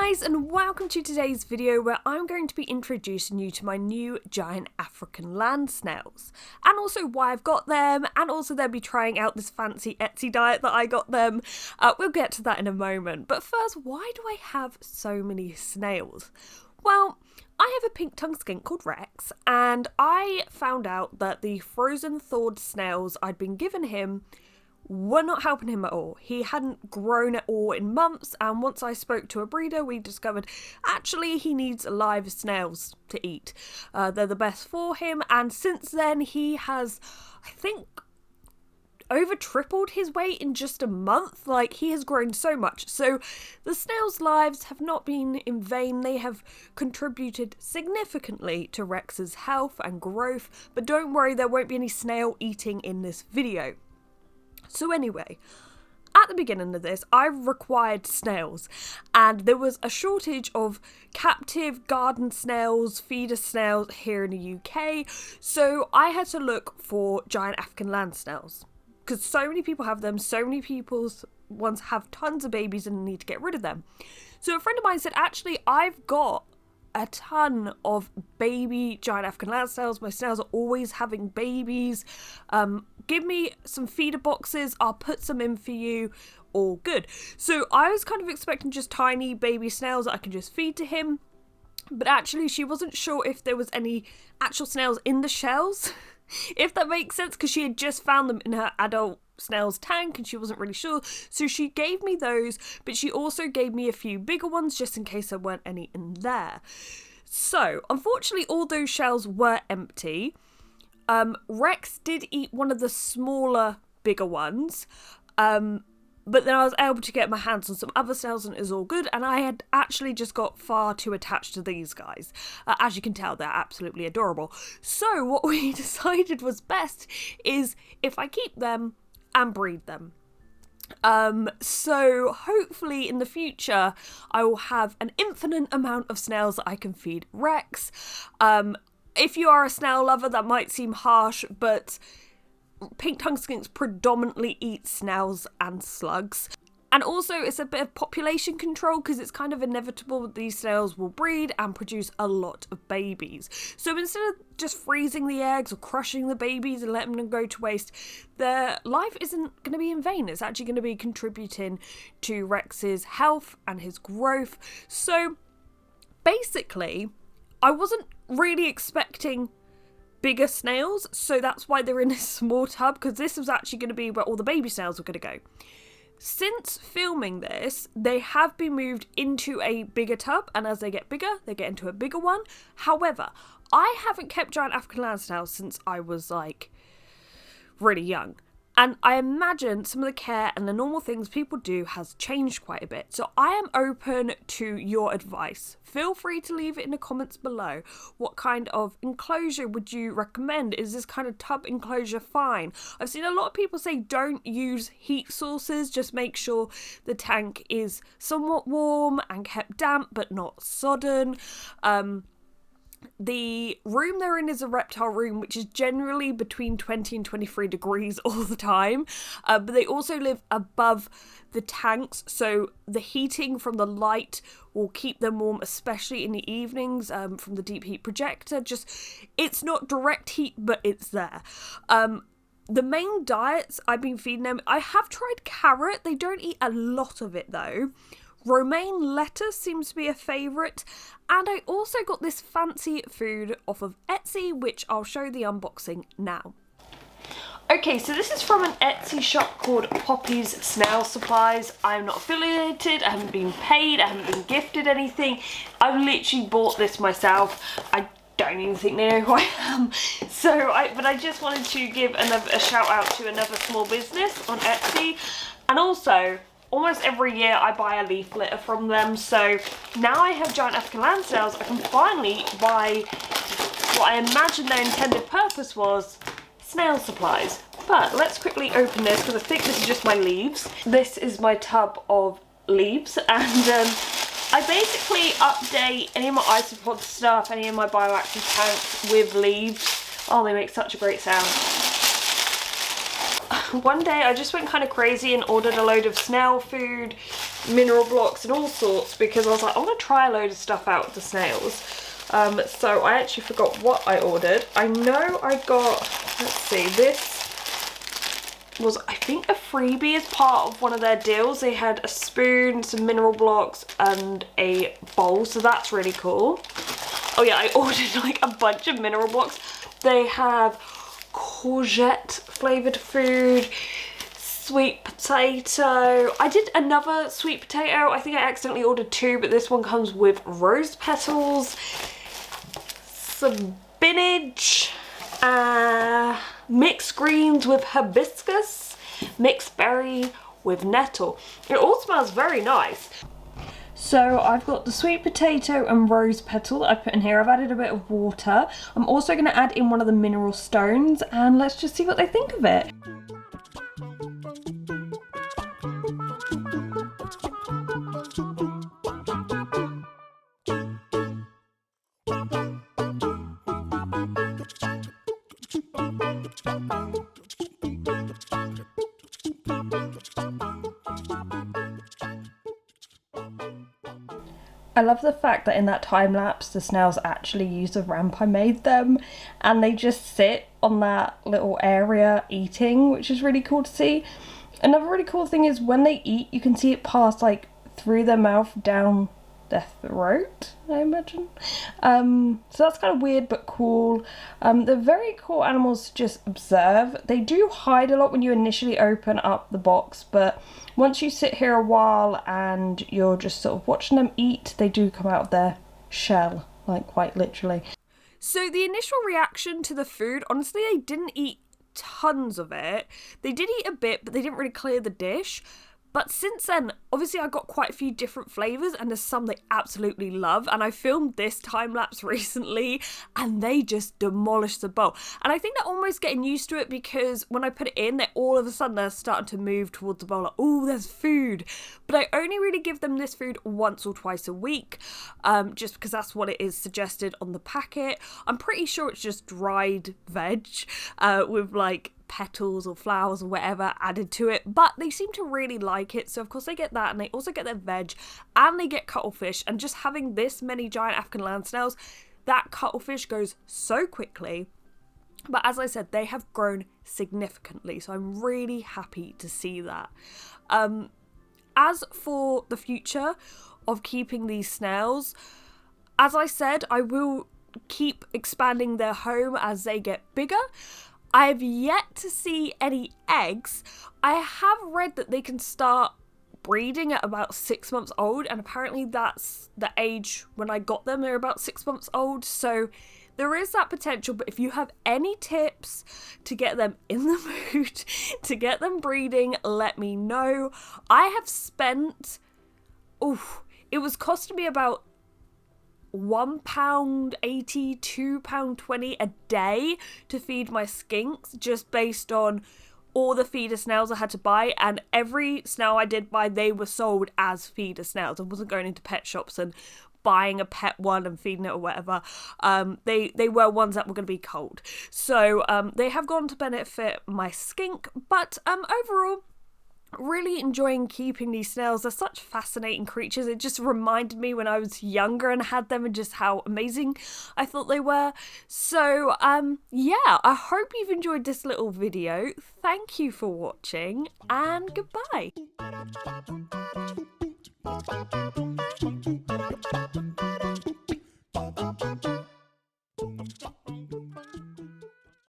guys, and welcome to today's video where I'm going to be introducing you to my new giant African land snails, and also why I've got them, and also they'll be trying out this fancy Etsy diet that I got them. We'll get to that in a moment, but first, why do I have so many snails? Well, I have a pink-tongued skink called Rex, and I found out that the frozen thawed snails I'd been given him were not helping him at all. He hadn't grown at all in months, and once I spoke to a breeder, we discovered actually he needs live snails to eat. They're the best for him, and since then he has, I think, over tripled his weight in just a month. Like, he has grown so much. So the snails' lives have not been in vain. They have contributed significantly to Rex's health and growth, but don't worry, there won't be any snail eating in this video. So anyway, at the beginning of this, I required snails, and there was a shortage of captive garden snails, feeder snails here in the UK, so I had to look for giant African land snails, because so many people have them, so many people's ones have tons of babies and need to get rid of them. So a friend of mine said, actually, I've got a ton of baby giant African land snails. My snails are always having babies. Give me some feeder boxes, I'll put some in for you, all good. So I was kind of expecting just tiny baby snails that I could just feed to him, but actually she wasn't sure if there was any actual snails in the shells, if that makes sense, because she had just found them in her adult snails tank and she wasn't really sure, so she gave me those, but she also gave me a few bigger ones just in case there weren't any in there. So unfortunately all those shells were empty. Rex did eat one of the smaller, bigger ones, but then I was able to get my hands on some other snails and it was all good, and I had actually just got far too attached to these guys. As you can tell, they're absolutely adorable. So what we decided was best is if I keep them and breed them. So hopefully in the future I will have an infinite amount of snails that I can feed Rex. If you are a snail lover, that might seem harsh, but pink-tongued skinks predominantly eat snails and slugs. And also it's a bit of population control because it's kind of inevitable that these snails will breed and produce a lot of babies. So instead of just freezing the eggs or crushing the babies and letting them go to waste, their life isn't going to be in vain. It's actually going to be contributing to Rex's health and his growth. So basically, I wasn't really expecting bigger snails, so that's why they're in this small tub, because this was actually going to be where all the baby snails were going to go. Since filming this, they have been moved into a bigger tub, and as they get bigger, they get into a bigger one. However, I haven't kept giant African land snails since I was, like, really young. And I imagine some of the care and the normal things people do has changed quite a bit. So I am open to your advice. Feel free to leave it in the comments below. What kind of enclosure would you recommend? Is this kind of tub enclosure fine? I've seen a lot of people say don't use heat sources. Just make sure the tank is somewhat warm and kept damp but not sodden. The room they're in is a reptile room, which is generally between 20 and 23 degrees all the time, but they also live above the tanks, so the heating from the light will keep them warm, especially in the evenings, from the deep heat projector. Just, it's not direct heat, but it's there. The main diets I've been feeding them, I have tried carrot. They don't eat a lot of it though. Romaine lettuce seems to be a favourite, and I also got this fancy food off of Etsy, which I'll show the unboxing now. Okay, so this is from an Etsy shop called Poppy's Snail Supplies. I'm not affiliated, I haven't been paid, I haven't been gifted anything. I've literally bought this myself. I don't even think they know who I am. But I just wanted to give a shout out to another small business on Etsy, and also almost every year I buy a leaf litter from them, so now I have giant African land snails, I can finally buy what I imagine their intended purpose was, snail supplies. But let's quickly open this because I think this is just my leaves. This is my tub of leaves, and I basically update any of my isopod stuff, any of my bioactive tanks with leaves. Oh, they make such a great sound. One day I just went kind of crazy and ordered a load of snail food, mineral blocks and all sorts, because I was like, I want to try a load of stuff out with the snails. So I actually forgot what I ordered. I know I got, let's see, this was, I think, a freebie as part of one of their deals. They had a spoon, some mineral blocks and a bowl, so that's really cool. Oh yeah, I ordered like a bunch of mineral blocks. They have courgette flavoured food, sweet potato. I did another sweet potato. I think I accidentally ordered 2, but this one comes with rose petals, spinach, mixed greens with hibiscus, mixed berry with nettle. It all smells very nice. So I've got the sweet potato and rose petal that I put in here. I've added a bit of water. I'm also going to add in one of the mineral stones, and let's just see what they think of it. I love the fact that in that time lapse the snails actually use the ramp I made them, and they just sit on that little area eating, which is really cool to see. Another really cool thing is when they eat, you can see it pass like through their mouth down their throat, I imagine. So that's kind of weird but cool. They're very cool animals to just observe. They do hide a lot when you initially open up the box, but once you sit here a while and you're just sort of watching them eat, they do come out of their shell, like quite literally. So the initial reaction to the food, honestly, they didn't eat tons of it. They did eat a bit, but they didn't really clear the dish. But since then, obviously I got quite a few different flavours, and there's some they absolutely love, and I filmed this time lapse recently and they just demolished the bowl. And I think they're almost getting used to it, because when I put it in, they all of a sudden they're starting to move towards the bowl like, oh, there's food. But I only really give them this food once or twice a week, just because that's what it is suggested on the packet. I'm pretty sure it's just dried veg with like petals or flowers or whatever added to it, but they seem to really like it, so of course they get that, and they also get their veg, and they get cuttlefish. And just having this many giant African land snails, that cuttlefish goes so quickly. But as I said, they have grown significantly, so I'm really happy to see that. As for the future of keeping these snails, as I said, I will keep expanding their home as they get bigger. I have yet to see any eggs. I have read that they can start breeding at about 6 months old, and apparently that's the age when I got them. They're about 6 months old, so there is that potential. But if you have any tips to get them in the mood, to get them breeding, let me know. I have spent, it was costing me about £1.80, £2.20 a day to feed my skinks, just based on all the feeder snails I had to buy, and every snail I did buy, they were sold as feeder snails. I wasn't going into pet shops and buying a pet one and feeding it or whatever. They were ones that were going to be cold, so they have gone to benefit my skink. But overall, really enjoying keeping these snails. They're such fascinating creatures. It just reminded me when I was younger and had them, and just how amazing I thought they were. So yeah, I hope you've enjoyed this little video. Thank you for watching, and goodbye.